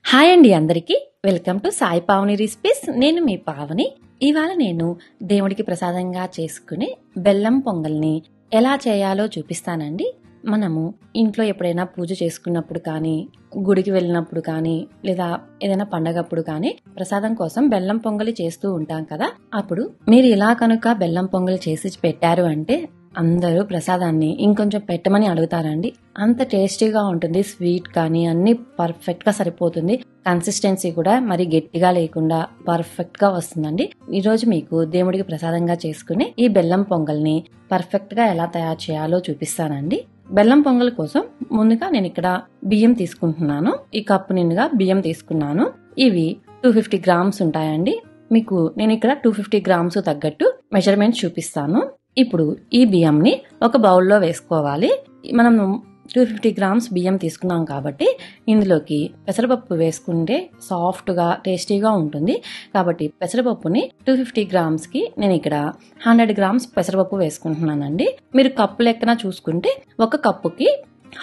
Hi అండి అందరికీ. Welcome to Sai Pavani recipes. నేను మీ పావని. ఇవాళ నేను దేవుడికి ప్రసాదంగా చేసుకునే బెల్లం పొంగల్ని ఎలా చేయాలో చూపిస్తానండి. మనము ఇంట్లో ఎప్పుడైనా పూజ చేసుకున్నప్పుడు కానీ, గుడికి వెళ్ళినప్పుడు కానీ, లేదా ఏదైనా పండగప్పుడు కానీ ప్రసాదం కోసం బెల్లం పొంగలి చేస్తూ ఉంటాం కదా. అప్పుడు మీరు ఇలా కనుక బెల్లం పొంగలి చేసి పెట్టారు అంటే అందరూ ప్రసాదాన్ని ఇంకొంచెం పెట్టమని అడుగుతారండి. అంత టేస్టీగా ఉంటుంది. స్వీట్ కానీ అన్ని పర్ఫెక్ట్ గా సరిపోతుంది. కన్సిస్టెన్సీ కూడా మరి గట్టిగా లేకుండా పర్ఫెక్ట్ గా వస్తుందండి. ఈ రోజు మీకు దేవుడికి ప్రసాదంగా చేసుకుని ఈ బెల్లం పొంగల్ని పర్ఫెక్ట్ గా ఎలా తయారు చేయాలో చూపిస్తానండి. బెల్లం పొంగల్ కోసం ముందుగా నేను ఇక్కడ బియ్యం తీసుకుంటున్నాను. ఈ కప్పు నిండుగా బియ్యం తీసుకున్నాను. ఇవి 250 గ్రామ్స్ ఉంటాయండి. మీకు నేను ఇక్కడ 250 గ్రామ్స్ తగ్గట్టు మెజర్మెంట్ చూపిస్తాను. ఇప్పుడు ఈ బియ్యంని ఒక బౌల్లో వేసుకోవాలి. మనం 250 గ్రామ్స్ బియ్యం తీసుకున్నాం కాబట్టి ఇందులోకి పెసరపప్పు వేసుకుంటే సాఫ్ట్గా టేస్టీగా ఉంటుంది. కాబట్టి పెసరపప్పుని 250 గ్రామ్స్కి నేను ఇక్కడ 100 గ్రామ్స్ పెసరపప్పు వేసుకుంటున్నానండి. మీరు కప్పు లెక్కన చూసుకుంటే ఒక కప్పుకి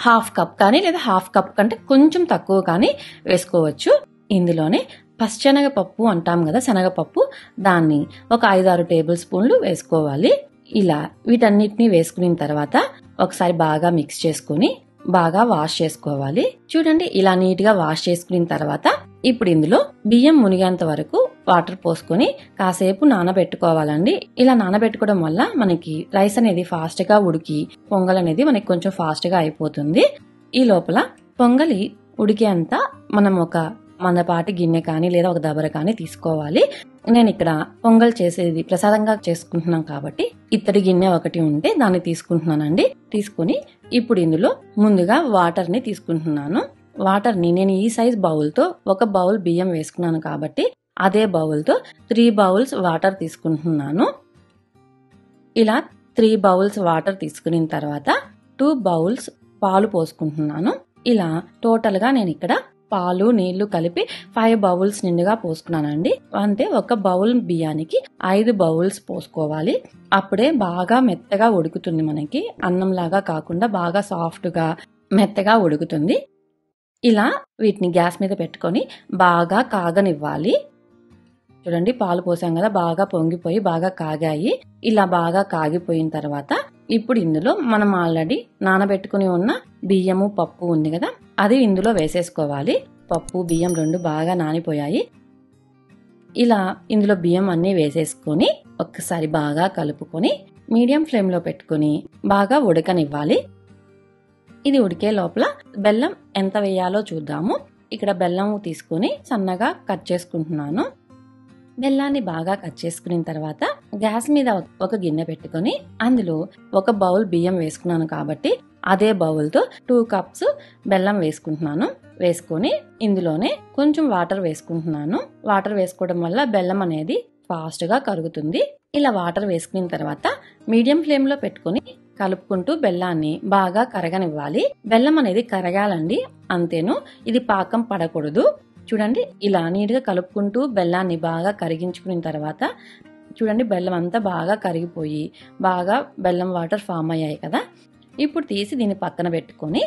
హాఫ్ కప్ కానీ లేదా హాఫ్ కప్ కంటే కొంచెం తక్కువ కానీ వేసుకోవచ్చు. ఇందులోనే పచ్చెనగపప్పు అంటాం కదా, శనగపప్పు, దాన్ని ఒక 5-6 టేబుల్ స్పూన్లు వేసుకోవాలి. ఇలా వీటన్నిటిని వేసుకున్న తర్వాత ఒకసారి బాగా మిక్స్ చేసుకుని బాగా వాష్ చేసుకోవాలి. చూడండి, ఇలా నీట్ గా వాష్ చేసుకున్న తర్వాత ఇప్పుడు ఇందులో బియ్యం మునిగేంత వరకు వాటర్ పోసుకొని కాసేపు నానబెట్టుకోవాలండి. ఇలా నానబెట్టుకోవడం వల్ల మనకి రైస్ అనేది ఫాస్ట్ గా ఉడికి పొంగల్ అనేది మనకి కొంచెం ఫాస్ట్ గా అయిపోతుంది. ఈ లోపల పొంగలి ఉడికేంత మనం ఒక మందపాటి గిన్నె కానీ లేదా ఒక దబర కానీ తీసుకోవాలి. నేను ఇక్కడ పొంగల్ చేసేది ప్రసాదంగా చేసుకుంటున్నాం కాబట్టి ఇత్తడి గిన్నె ఒకటి ఉంటే దాన్ని తీసుకుంటున్నానండి. తీసుకుని ఇప్పుడు ఇందులో ముందుగా వాటర్ ని తీసుకుంటున్నాను. వాటర్ ని నేను ఈ సైజ్ బౌల్ తో ఒక బౌల్ బియ్యం వేసుకున్నాను కాబట్టి అదే బౌల్ తో 3 బౌల్స్ వాటర్ తీసుకుంటున్నాను. ఇలా 3 బౌల్స్ వాటర్ తీసుకున్న తర్వాత 2 బౌల్స్ పాలు పోసుకుంటున్నాను. ఇలా టోటల్ గా నేను ఇక్కడ పాలు నీళ్లు కలిపి 5 బౌల్స్ నిండుగా పోసుకున్నానండి. అంటే ఒక బౌల్ బియ్యానికి 5 బౌల్స్ పోసుకోవాలి. అప్పుడే బాగా మెత్తగా ఉడుకుతుంది. మనకి అన్నంలాగా కాకుండా బాగా సాఫ్ట్ గా మెత్తగా ఉడుకుతుంది. ఇలా వీటిని గ్యాస్ మీద పెట్టుకొని బాగా కాగనివ్వాలి. చూడండి, పాలు పోసాం కదా, బాగా పొంగిపోయి బాగా కాగాయి. ఇలా బాగా కాగిపోయిన తర్వాత ఇప్పుడు ఇందులో మనం ఆల్రెడీ నానబెట్టుకుని ఉన్న బియ్యము పప్పు ఉంది కదా, అది ఇందులో వేసేసుకోవాలి. పప్పు బియ్యం రెండు బాగా నానిపోయాయి. ఇలా ఇందులో బియ్యం అన్ని వేసేసుకొని ఒక్కసారి బాగా కలుపుకొని మీడియం ఫ్లేమ్ లో పెట్టుకుని బాగా ఉడకనివ్వాలి. ఇది ఉడికే లోపల బెల్లం ఎంత వేయాలో చూద్దాము. ఇక్కడ బెల్లం తీసుకుని సన్నగా కట్ చేసుకుంటున్నాను. బెల్లాన్ని బాగా కట్ చేసుకున్న తర్వాత గ్యాస్ మీద ఒక గిన్నె పెట్టుకుని అందులో ఒక బౌల్ బియ్యం వేసుకున్నాను కాబట్టి అదే బౌల్ తో 2 కప్స్ బెల్లం వేసుకుంటున్నాను. వేసుకొని ఇందులోనే కొంచెం వాటర్ వేసుకుంటున్నాను. వాటర్ వేసుకోవడం వల్ల బెల్లం అనేది ఫాస్ట్ గా కరుగుతుంది. ఇలా వాటర్ వేసుకున్న తర్వాత మీడియం ఫ్లేమ్ లో పెట్టుకుని కలుపుకుంటూ బెల్లాన్ని బాగా కరగనివ్వాలి. బెల్లం అనేది కరగాలండి, అంతేను. ఇది పాకం పడకూడదు. చూడండి, ఇలా నీట్ గా కలుపుకుంటూ బెల్లాన్ని బాగా కరిగించుకున్న తర్వాత చూడండి, బెల్లం అంతా బాగా కరిగిపోయి బాగా బెల్లం వాటర్ ఫామ్ అయ్యాయి కదా. ఇప్పుడు తీసి దీన్ని పక్కన పెట్టుకొని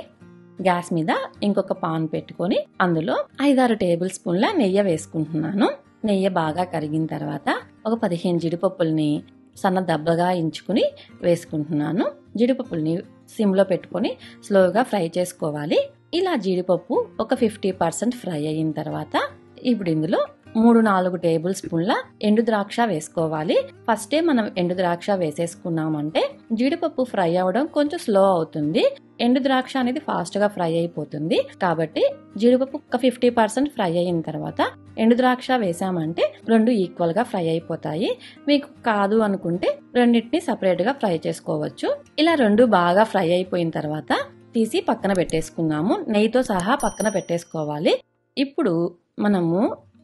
గ్యాస్ మీద ఇంకొక పాన్ పెట్టుకొని అందులో 5-6 టేబుల్ స్పూన్ల నెయ్యి వేసుకుంటున్నాను. నెయ్యి బాగా కరిగిన తర్వాత ఒక 15 జీడిపప్పుల్ని సన్న దబ్బగా ఇంచుకుని వేసుకుంటున్నాను. జీడిపప్పుల్ని సిమ్ లో పెట్టుకొని స్లోగా ఫ్రై చేసుకోవాలి. ఇలా జీడిపప్పు ఒక 50% ఫ్రై అయిన తర్వాత ఇప్పుడు ఇందులో 3-4 టేబుల్ స్పూన్ల ఎండు ద్రాక్ష వేసుకోవాలి. ఫస్టే మనం ఎండు ద్రాక్ష వేసేసుకున్నామంటే జీడిపప్పు ఫ్రై అవ్వడం కొంచెం స్లో అవుతుంది. ఎండు ద్రాక్ష అనేది ఫాస్ట్ గా ఫ్రై అయిపోతుంది. కాబట్టి జీడిపప్పు ఒక 50% ఫ్రై అయిన తర్వాత ఎండు ద్రాక్ష వేసామంటే రెండు ఈక్వల్ గా ఫ్రై అయిపోతాయి. మీకు కాదు అనుకుంటే రెండింటిని సపరేట్ గా ఫ్రై చేసుకోవచ్చు. ఇలా రెండు బాగా ఫ్రై అయిపోయిన తర్వాత తీసి పక్కన పెట్టేసుకున్నాము. నెయ్యితో సహా పక్కన పెట్టేసుకోవాలి. ఇప్పుడు మనము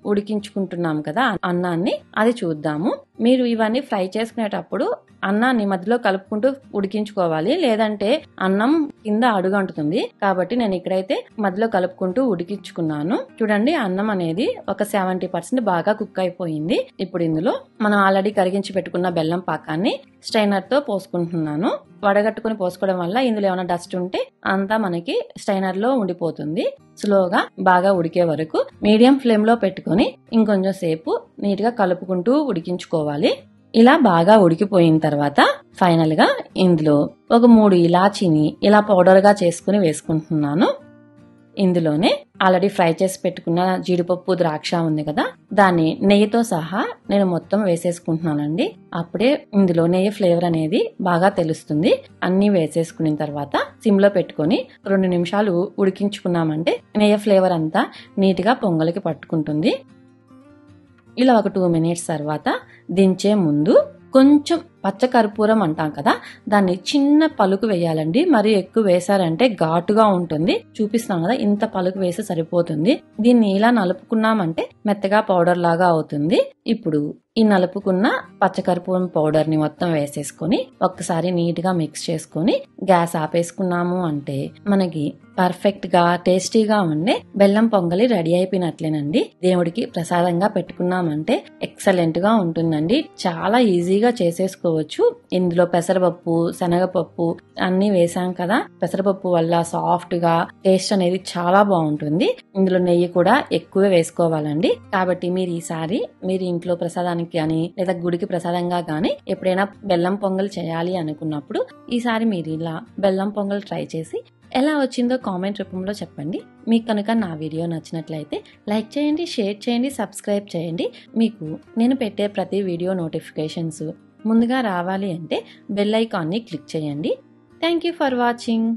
ఉడికించుకుంటున్నాం కదా అన్నాన్ని, అది చూద్దాము. మీరు ఇవన్నీ ఫ్రై చేసుకునేటప్పుడు అన్నాన్ని మధ్యలో కలుపుకుంటూ ఉడికించుకోవాలి, లేదంటే అన్నం కింద అడుగంటుతుంది. కాబట్టి నేను ఇక్కడైతే మధ్యలో కలుపుకుంటూ ఉడికించుకున్నాను. చూడండి, అన్నం అనేది ఒక 70% బాగా కుక్ అయిపోయింది. ఇప్పుడు ఇందులో మనం ఆల్రెడీ కరిగించి పెట్టుకున్న బెల్లం పాకాన్ని స్ట్రైనర్ తో పోసుకుంటున్నాను. వడగట్టుకుని పోసుకోవడం వల్ల ఇందులో ఏమైనా డస్ట్ ఉంటే అంతా మనకి స్ట్రైనర్ లో ఉండిపోతుంది. స్లోగా బాగా ఉడికే వరకు మీడియం ఫ్లేమ్ లో పెట్టుకుని ఇంకొంచెం సేపు నీట్ గా కలుపుకుంటూ ఉడికించుకోవాలి. ఇలా బాగా ఉడికిపోయిన తర్వాత ఫైనల్ గా ఇందులో ఒక 3 ఇలాచీని ఇలా పౌడర్ గా చేసుకుని వేసుకుంటున్నాను. ఇందులోనే ఆల్రెడీ ఫ్రై చేసి పెట్టుకున్న జీడిపప్పు, ద్రాక్ష ఉంది కదా, దాన్ని నెయ్యితో సహా నేను మొత్తం వేసేసుకుంటున్నానండి. అప్పుడే ఇందులో నెయ్యి ఫ్లేవర్ అనేది బాగా తెలుస్తుంది. అన్ని వేసేసుకున్న తర్వాత సిమ్ లో పెట్టుకుని 2 నిమిషాలు ఉడికించుకున్నామంటే నెయ్యి ఫ్లేవర్ అంతా నీట్ గా పొంగలికి పట్టుకుంటుంది. ఇలా ఒక 2 మినిట్స్ తర్వాత దించే ముందు కొంచెం పచ్చకర్పూరం అంటాం కదా, దాన్ని చిన్న పలుకు వేయాలండి. మరి ఎక్కువ వేసారంటే ఘాటుగా ఉంటుంది. చూపిస్తాం కదా, ఇంత పలుకు వేసి సరిపోతుంది. దీన్ని ఇలా నలుపుకున్నామంటే మెత్తగా పౌడర్ లాగా అవుతుంది. ఇప్పుడు ఈ నలుపుకున్న పచ్చకర్పూరం పౌడర్ ని మొత్తం వేసేసుకొని ఒక్కసారి నీట్ గా మిక్స్ చేసుకుని గ్యాస్ ఆపేసుకున్నాము అంటే మనకి పర్ఫెక్ట్ గా టేస్టీగా ఉండే బెల్లం పొంగలి రెడీ అయిపోయినట్లేనండి. దేవుడికి ప్రసాదంగా పెట్టుకున్నామంటే ఎక్సలెంట్ గా ఉంటుందండి. చాలా ఈజీగా చేసేసుకోవచ్చు. ఇందులో పెసరపప్పు, శనగపప్పు అన్ని వేసాం కదా, పెసరపప్పు వల్ల సాఫ్ట్ గా టేస్ట్ అనేది చాలా బాగుంటుంది. ఇందులో నెయ్యి కూడా ఎక్కువ వేసుకోవాలండి. కాబట్టి మీరు ఈసారి మీరు ఇంట్లో ప్రసాదానికి కానీ లేదా గుడికి ప్రసాదంగా కానీ ఎప్పుడైనా బెల్లం పొంగల్ చేయాలి అనుకున్నప్పుడు ఈసారి మీరు ఇలా బెల్లం పొంగల్ ట్రై చేసి ఎలా వచ్చిందో కామెంట్ రూపంలో చెప్పండి. మీకు కనుక నా వీడియో నచ్చినట్లయితే లైక్ చేయండి, షేర్ చేయండి, సబ్స్క్రైబ్ చేయండి. మీకు నేను పెట్టే ప్రతి వీడియో నోటిఫికేషన్స్ ముందుగా రావాలి అంటే బెల్ ఐకాన్ని క్లిక్ చేయండి. Thank you for watching.